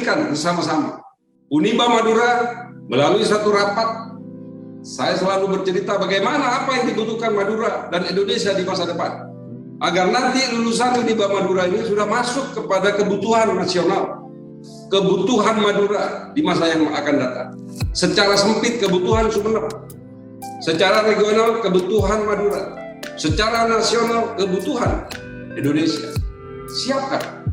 buktikan bersama-sama. Uniba Madura melalui satu rapat, saya selalu bercerita bagaimana apa yang dibutuhkan Madura dan Indonesia di masa depan. Agar nanti lulusan Uniba Madura ini sudah masuk kepada kebutuhan nasional, kebutuhan Madura di masa yang akan datang. Secara sempit kebutuhan Sumeneb, secara regional kebutuhan Madura, secara nasional kebutuhan Indonesia. Siapkan.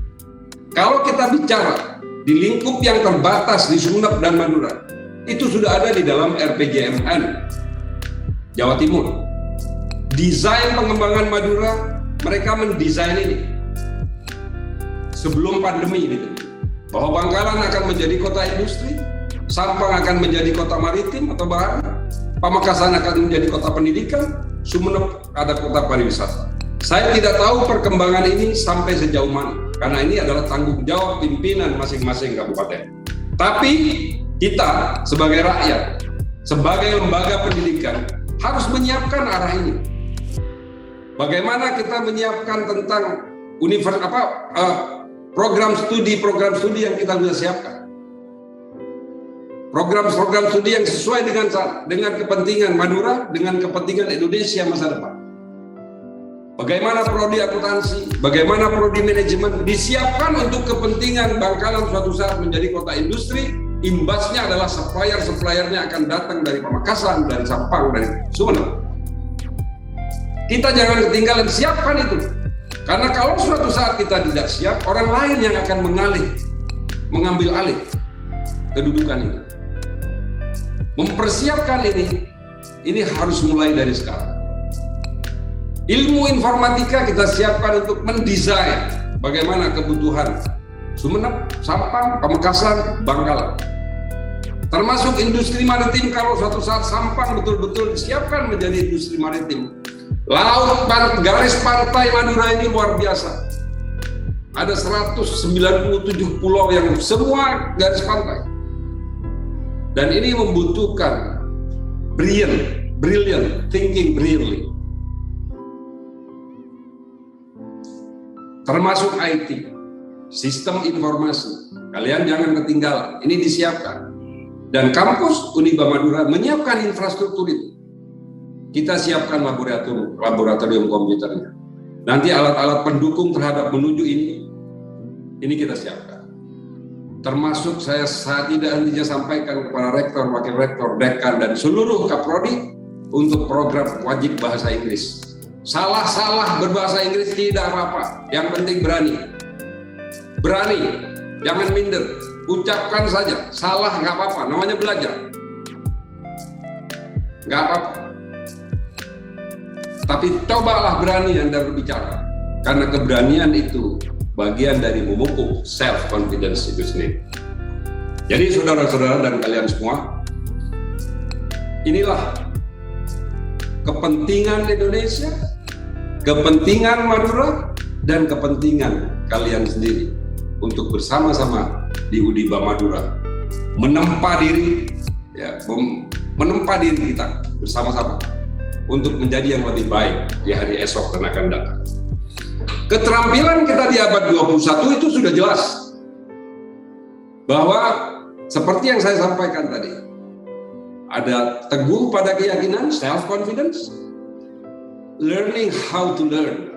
Kalau kita bicara di lingkup yang terbatas di Sumeneb dan Madura, itu sudah ada di dalam RPJMN Jawa Timur. Desain pengembangan Madura, mereka mendesain ini sebelum pandemi gitu, bahwa Bangkalan akan menjadi kota industri, Sampang akan menjadi kota maritim atau bahana, Pamekasan akan menjadi kota pendidikan, Sumeneb ada kota pariwisata. Saya tidak tahu perkembangan ini sampai sejauh mana, karena ini adalah tanggung jawab pimpinan masing-masing kabupaten. Tapi kita sebagai rakyat, sebagai lembaga pendidikan harus menyiapkan arah ini. Bagaimana kita menyiapkan tentang program studi yang kita sudah siapkan. Program studi yang sesuai dengan kepentingan Madura, dengan kepentingan Indonesia masa depan. Bagaimana prodi akuntansi, bagaimana prodi manajemen disiapkan untuk kepentingan Bangkalan suatu saat menjadi kota industri. Imbasnya adalah supplier-suppliernya akan datang dari Pamekasan, dari Sampang, dari Sumeneb. Kita jangan ketinggalan, siapkan itu. Karena kalau suatu saat kita tidak siap, orang lain yang akan mengambil alih kedudukan ini. Mempersiapkan ini harus mulai dari sekarang. Ilmu informatika kita siapkan untuk mendesain bagaimana kebutuhan Sumeneb, Sampang, Pamekasan, Bangkalan. Termasuk industri maritim, kalau suatu saat Sampang betul-betul disiapkan menjadi industri maritim. Laut, garis pantai Madura ini luar biasa. Ada 197 pulau yang semua garis pantai. Dan ini membutuhkan brilliant thinking brilliantly. Termasuk IT, sistem informasi. Kalian jangan ketinggalan, ini disiapkan. Dan kampus Uniba Madura menyiapkan infrastruktur itu. Kita siapkan laboratorium komputernya. Nanti alat-alat pendukung terhadap menuju ini kita siapkan. Termasuk saya tidak hentinya sampaikan kepada rektor, wakil rektor, dekan, dan seluruh kaprodi untuk program wajib bahasa Inggris. Salah-salah berbahasa Inggris tidak apa-apa, yang penting berani, jangan minder, ucapkan saja, salah nggak apa-apa, namanya belajar, nggak apa-apa. Tapi cobalah berani Anda berbicara, karena keberanian itu bagian dari memupuk self-confidence itu sendiri. Jadi saudara-saudara dan kalian semua, inilah kepentingan Indonesia, kepentingan Madura, dan kepentingan kalian sendiri untuk bersama-sama di Uniba Madura menempa diri kita bersama-sama untuk menjadi yang lebih baik di hari esok dan akan datang. Keterampilan kita di abad 21 itu sudah jelas bahwa seperti yang saya sampaikan tadi, ada teguh pada keyakinan, self-confidence, learning how to learn.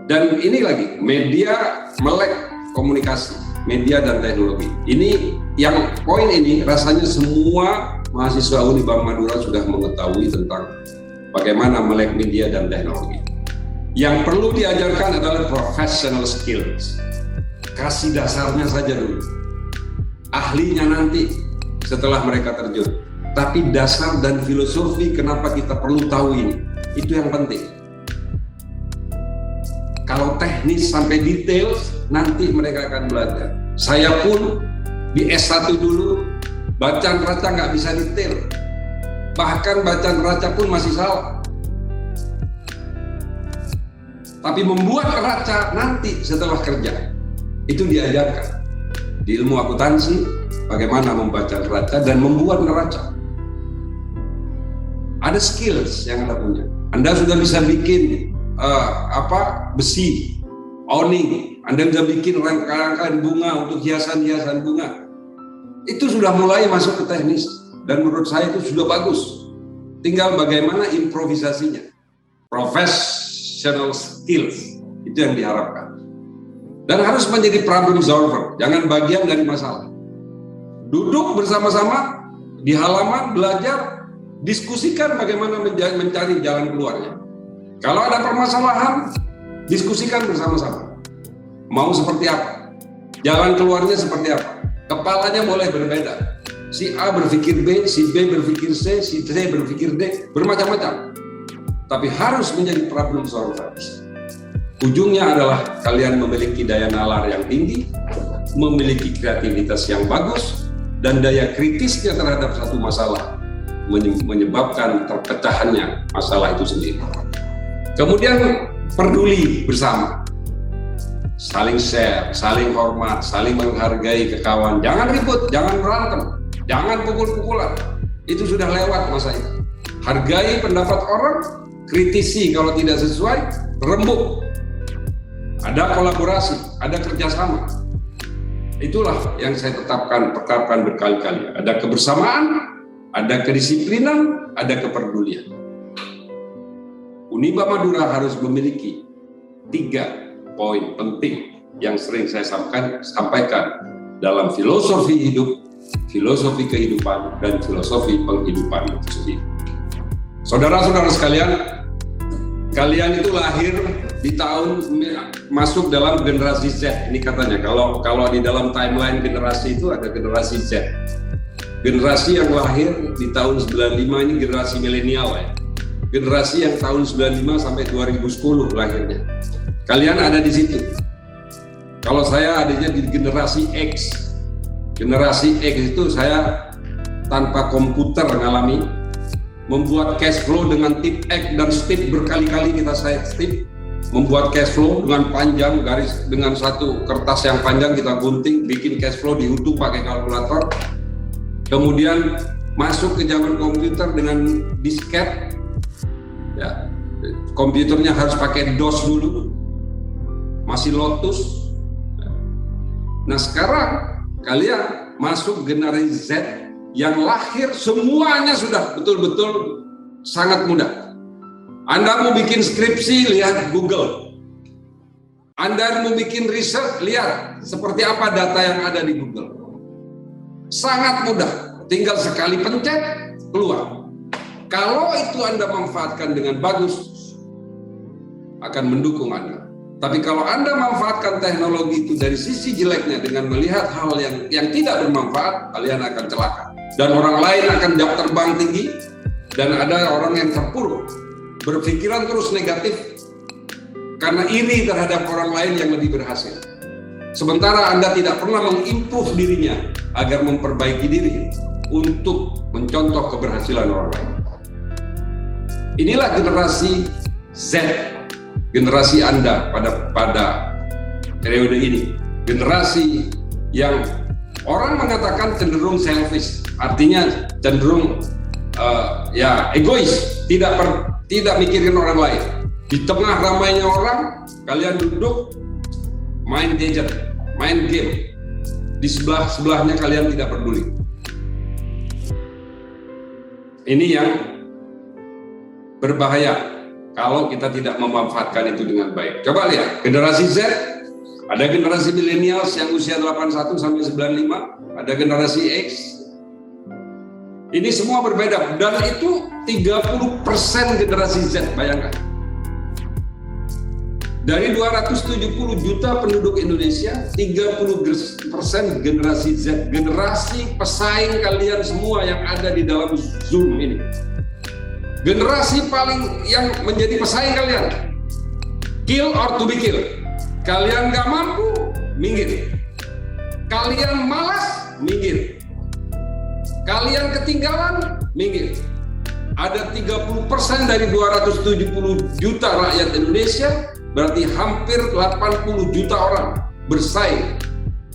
Dan ini lagi, media melek komunikasi, media dan teknologi. Ini yang poin ini rasanya semua mahasiswa Uniba Madura sudah mengetahui tentang bagaimana melek media dan teknologi. Yang perlu diajarkan adalah professional skills. Kasih dasarnya saja dulu. Ahlinya nanti setelah mereka terjun. Tapi dasar dan filosofi kenapa kita perlu tahu ini, itu yang penting. Kalau teknis sampai detail, nanti mereka akan belajar. Saya pun di S1 dulu, baca neraca nggak bisa detail. Bahkan baca neraca pun masih salah. Tapi membuat neraca nanti setelah kerja, itu diajarkan. Di ilmu akuntansi, bagaimana membaca neraca dan membuat neraca. Ada skills yang Anda punya. Anda sudah bisa bikin besi, owning, Anda sudah bikin rangkaian bunga untuk hiasan-hiasan bunga. Itu sudah mulai masuk ke teknis, dan menurut saya itu sudah bagus. Tinggal bagaimana improvisasinya, professional skills, itu yang diharapkan. Dan harus menjadi problem solver, jangan bagian dari masalah. Duduk bersama-sama di halaman, belajar, diskusikan bagaimana mencari jalan keluarnya. Kalau ada permasalahan, diskusikan bersama-sama. Mau seperti apa? Jalan keluarnya seperti apa? Kepalanya boleh berbeda. Si A berpikir B, si B berpikir C, si C berpikir D, bermacam-macam. Tapi harus menjadi problem solvers. Ujungnya adalah kalian memiliki daya nalar yang tinggi, memiliki kreativitas yang bagus, dan daya kritisnya terhadap satu masalah menyebabkan terpecahannya masalah itu sendiri. Kemudian peduli bersama, saling share, saling hormat, saling menghargai ke kawan. Jangan ribut, jangan berantem, jangan pukul-pukulan. Itu sudah lewat masa itu. Hargai pendapat orang, kritisi kalau tidak sesuai, rembuk. Ada kolaborasi, ada kerjasama. Itulah yang saya tetapkan berkali-kali. Ada kebersamaan, ada kedisiplinan, ada kepedulian. Uniba Madura harus memiliki 3 poin penting yang sering saya sampaikan dalam filosofi hidup, filosofi kehidupan, dan filosofi penghidupan itu sendiri. Saudara-saudara sekalian, kalian itu lahir di tahun masuk dalam generasi Z. Ini katanya kalau di dalam timeline generasi itu ada generasi Z. Generasi yang lahir di tahun 95 ini generasi milenial ya. Generasi yang tahun 95 sampai 2010 lahirnya. Kalian ada di situ. Kalau saya adanya di generasi X. Generasi X itu saya tanpa komputer ngalami, membuat cash flow dengan tip X dan step berkali-kali saya step, membuat cash flow dengan panjang, garis dengan satu kertas yang panjang kita gunting, bikin cash flow di YouTube pakai kalkulator. Kemudian masuk ke zaman komputer dengan disket, ya, komputernya harus pakai DOS dulu, masih Lotus. Nah sekarang kalian masuk generasi Z yang lahir semuanya sudah betul-betul sangat mudah. Anda mau bikin skripsi, lihat Google. Anda mau bikin riset, lihat seperti apa data yang ada di Google. Sangat mudah, tinggal sekali pencet, keluar. Kalau itu Anda manfaatkan dengan bagus, akan mendukung Anda. Tapi kalau Anda manfaatkan teknologi itu dari sisi jeleknya dengan melihat hal yang tidak bermanfaat, kalian akan celaka. Dan orang lain akan jam terbang tinggi, dan ada orang yang terpuruk, berpikiran terus negatif, karena iri terhadap orang lain yang lebih berhasil. Sementara Anda tidak pernah mengimprove dirinya agar memperbaiki diri untuk mencontoh keberhasilan orang lain. Inilah generasi Z, generasi Anda pada periode ini. Generasi yang orang mengatakan cenderung selfish, artinya cenderung egois, tidak mikirin orang lain. Di tengah ramainya orang, kalian duduk main gadget, main game. Di sebelahnya kalian tidak peduli. Ini yang berbahaya kalau kita tidak memanfaatkan itu dengan baik. Coba lihat, generasi Z, ada generasi millennials yang usia 81 sampai 95, ada generasi X. Ini semua berbeda, dan itu 30% generasi Z, bayangkan. Dari 270 juta penduduk Indonesia, 30% generasi Z, generasi pesaing kalian semua yang ada di dalam Zoom ini. Generasi paling yang menjadi pesaing kalian, kill or to be killed. Kalian gak mampu, minggir. Kalian malas, minggir. Kalian ketinggalan, minggir. Ada 30% dari 270 juta rakyat Indonesia, berarti hampir 80 juta orang bersaing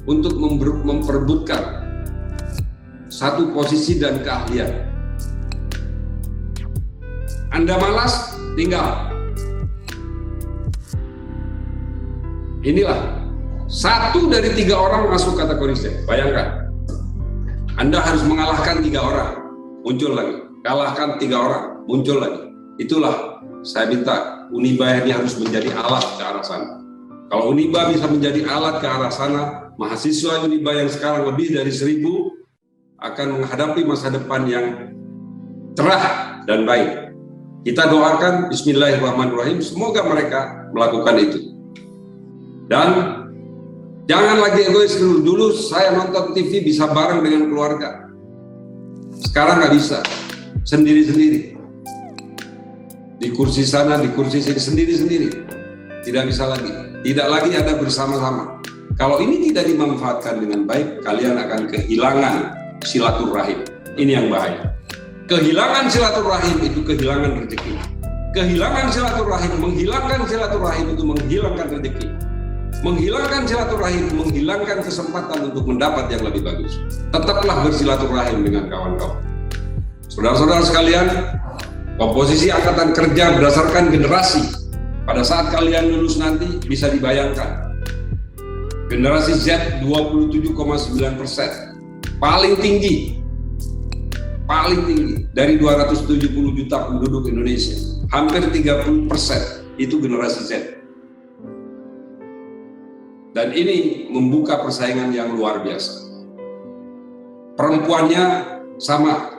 untuk memperebutkan satu posisi dan keahlian. Anda malas, tinggal. Inilah 1 dari 3 orang masuk kategori Z. Bayangkan, Anda harus mengalahkan 3 orang, muncul lagi. Kalahkan 3 orang, muncul lagi. Itulah saya minta Uniba ini harus menjadi alat ke arah sana. Kalau Uniba bisa menjadi alat ke arah sana, mahasiswa Uniba yang sekarang lebih dari 1000 akan menghadapi masa depan yang cerah dan baik. Kita doakan bismillahirrahmanirrahim, semoga mereka melakukan itu. Dan jangan lagi egois. Dulu saya nonton TV bisa bareng dengan keluarga. Sekarang nggak bisa, sendiri-sendiri. Di kursi sana, di kursi sini, sendiri-sendiri. Tidak bisa lagi. Tidak lagi ada bersama-sama. Kalau ini tidak dimanfaatkan dengan baik, kalian akan kehilangan silaturahim. Ini yang bahaya. Kehilangan silaturahim itu kehilangan rezeki. Kehilangan silaturahim, menghilangkan silaturahim itu menghilangkan rezeki. Menghilangkan silaturahim, menghilangkan kesempatan untuk mendapat yang lebih bagus. Tetaplah bersilaturahim dengan kawan-kawan. Saudara-saudara sekalian, komposisi angkatan kerja berdasarkan generasi pada saat kalian lulus nanti bisa dibayangkan. Generasi Z 27,9%, paling tinggi dari 270 juta penduduk Indonesia. Hampir 30% itu generasi Z. Dan ini membuka persaingan yang luar biasa. Perempuannya sama.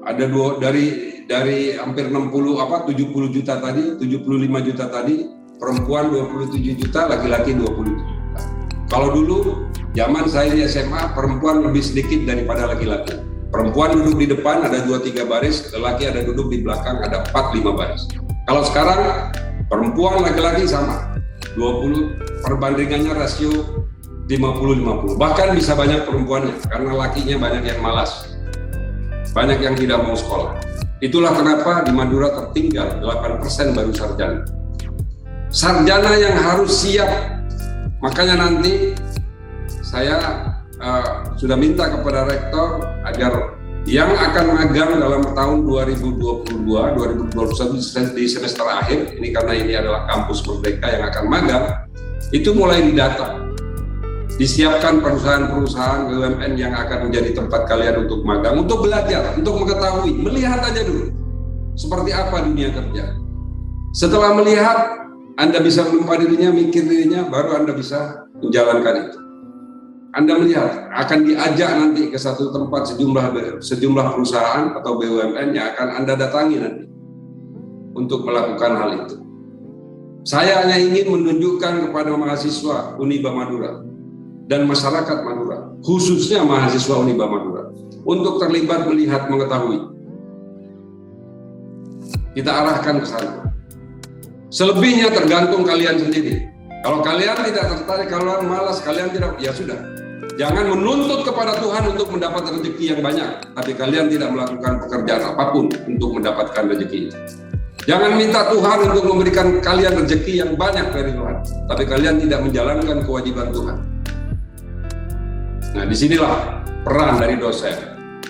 Ada dari hampir 70 juta tadi, 75 juta tadi, perempuan 27 juta, laki-laki 27 juta. Kalau dulu zaman saya di SMA, perempuan lebih sedikit daripada laki-laki. Perempuan duduk di depan ada 2-3 baris, laki ada duduk di belakang ada 4-5 baris. Kalau sekarang perempuan laki-laki sama, 20, perbandingannya rasio 50-50. Bahkan bisa banyak perempuannya karena lakinya banyak yang malas. Banyak yang tidak mau sekolah. Itulah kenapa di Madura tertinggal 8% baru sarjana. Sarjana yang harus siap. Makanya nanti saya sudah minta kepada rektor agar yang akan magang dalam tahun 2022-2021 di semester akhir, ini karena ini adalah kampus merdeka yang akan magang, itu mulai didata. Disiapkan perusahaan-perusahaan BUMN yang akan menjadi tempat kalian untuk magang, untuk belajar, untuk mengetahui, melihat aja dulu seperti apa dunia kerja. Setelah melihat, Anda bisa menempa dirinya, mikir dirinya, baru Anda bisa menjalankan itu. Anda melihat, akan diajak nanti ke satu tempat sejumlah perusahaan atau BUMN yang akan Anda datangi nanti untuk melakukan hal itu. Saya hanya ingin menunjukkan kepada mahasiswa Uniba Madura dan masyarakat Madura, khususnya mahasiswa Uniba Madura, untuk terlibat, melihat, mengetahui. Kita arahkan ke sana. Selebihnya tergantung kalian sendiri. Kalau kalian tidak tertarik, kalau malas, kalian tidak, ya sudah. Jangan menuntut kepada Tuhan untuk mendapat rezeki yang banyak, tapi kalian tidak melakukan pekerjaan apapun untuk mendapatkan rezeki itu. Jangan minta Tuhan untuk memberikan kalian rezeki yang banyak dari Tuhan, tapi kalian tidak menjalankan kewajiban Tuhan. Nah, disinilah peran dari dosen.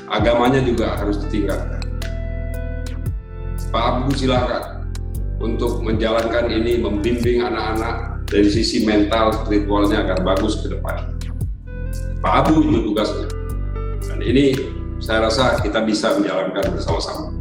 Agamanya juga harus ditingkatkan. Pak Abu silakan untuk menjalankan ini, membimbing anak-anak dari sisi mental, spiritualnya agar bagus ke depan. Pak Abu itu tugasnya. Dan ini saya rasa kita bisa menjalankan bersama-sama.